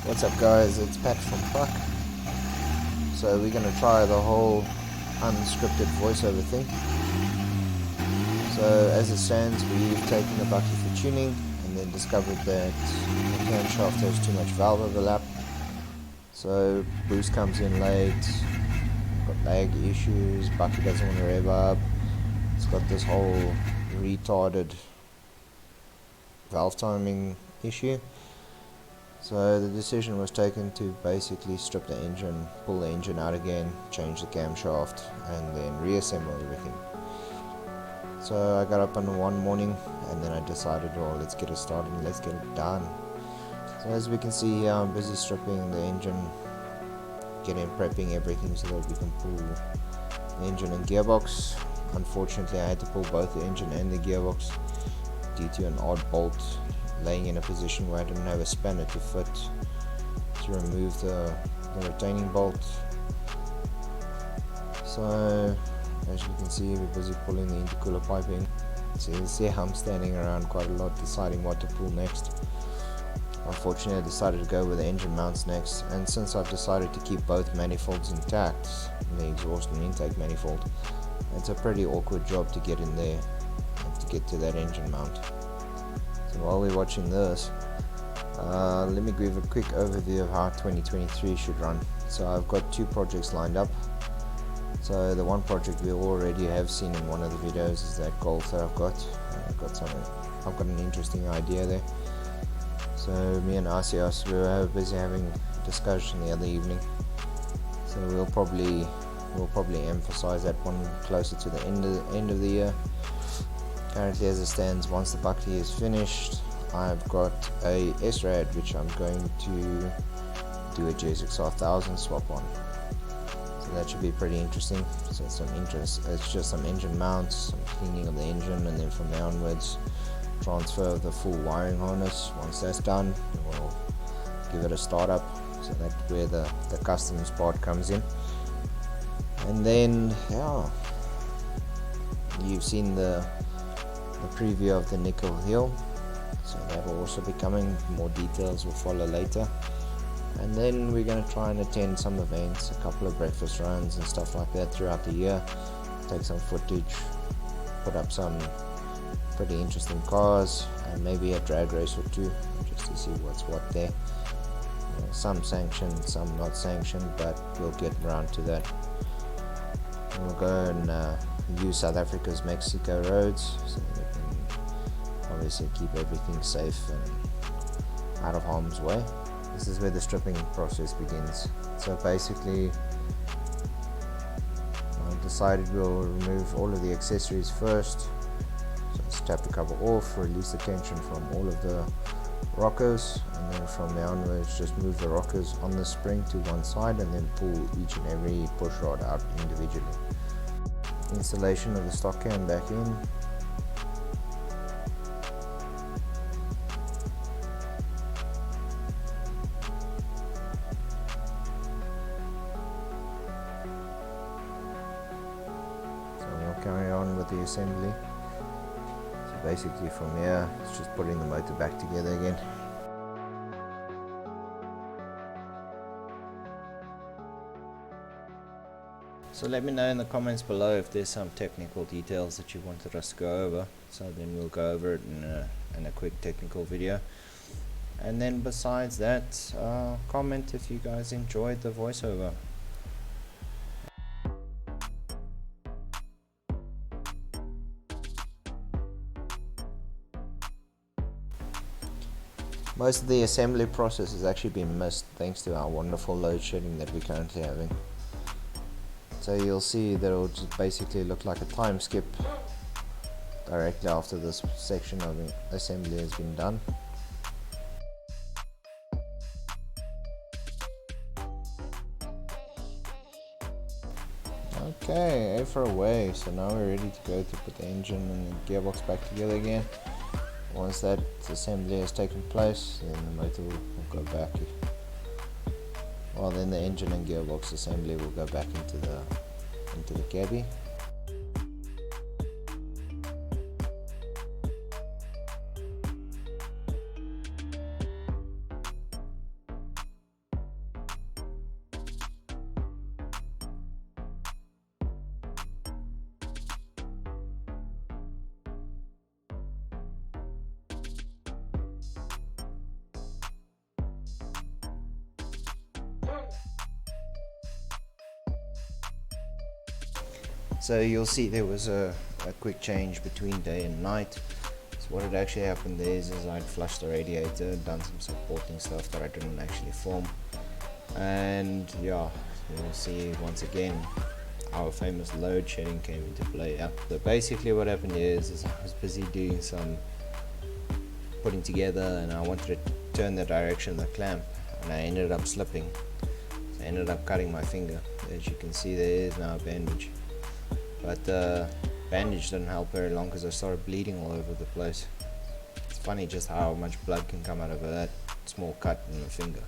What's up guys, it's Pat from P.U.C.K. So we're going to try the whole unscripted voiceover thing. So as it stands, we've taken the bucket for tuning and then discovered that the camshaft has too much valve overlap. So boost comes in late, got lag issues, bucket doesn't want to rev up, it's got this whole retarded valve timing issue. So the decision was taken to basically strip the engine, pull the engine out again, change the camshaft, and then reassemble everything. So I got up on one morning and then I decided, well, let's get it started and let's get it done. So as we can see here, I'm busy stripping the engine, prepping everything so that we can pull the engine and gearbox. Unfortunately, I had to pull both the engine and the gearbox due to an odd bolt laying in a position where I didn't have a spanner to fit to remove the retaining bolt. So as you can see, we're busy pulling the intercooler piping. So you see how I'm standing around quite a lot deciding what to pull next. Unfortunately, I decided to go with the engine mounts next, and since I've decided to keep both manifolds intact, the exhaust and intake manifold, it's a pretty awkward job to get in there and to get to that engine mount. So while we're watching this, let me give a quick overview of how 2023 should run. So I've got two projects lined up. So the one project we already have seen in one of the videos is that Golf that I've got. I've got an interesting idea there. So me and Asias, we were busy having a discussion the other evening. So we'll probably emphasize that one closer to the end of the year. Currently, as it stands, once the bucket is finished, I've got a S-Rad which I'm going to do a JSX-1000 swap on. So that should be pretty interesting. So it's just some engine mounts, some cleaning of the engine, and then from there onwards, transfer of the full wiring harness. Once that's done, we'll give it a startup. So that's where the customs part comes in. And then, yeah, you've seen the preview of the nickel hill, so that will also be coming. More details will follow later. And then we're going to try and attend some events, a couple of breakfast runs and stuff like that throughout the year, take some footage, put up some pretty interesting cars, and maybe a drag race or two just to see what's what there. Some sanctioned, some not sanctioned, but we'll get around to that. And we'll go and use South Africa's Mexico roads so that we can obviously keep everything safe and out of harm's way. This is where the stripping process begins. So basically, I decided we'll remove all of the accessories first. So let's tap the cover off, release the tension from all of the rockers, and then from there onwards just move the rockers on the spring to one side and then pull each and every push rod out individually. Installation of the stock cam back in. So we'll carry on with the assembly. So basically from here, it's just putting the motor back together again. So let me know in the comments below if there's some technical details that you wanted us to go over. So then we'll go over it in a quick technical video. And then besides that, comment if you guys enjoyed the voiceover. Most of the assembly process has actually been missed thanks to our wonderful load shedding that we're currently having. So you'll see that it'll just basically look like a time skip directly after this section of assembly has been done. Okay, A for away. So now we're ready to go to put the engine and the gearbox back together again. Once that assembly has taken place, then the motor will go back. Well, then the engine and gearbox assembly will go back into the cabby. So you'll see there was a quick change between day and night. So what had actually happened there is I'd flushed the radiator, done some supporting stuff that I didn't actually film, and yeah, you'll see once again our famous load shedding came into play. So basically what happened is I was busy doing some putting together and I wanted to turn the direction of the clamp, and I ended up slipping. So I ended up cutting my finger. As you can see, there is now a bandage, but the bandage didn't help very long because I started bleeding all over the place. It's funny just how much blood can come out of that small cut in the finger.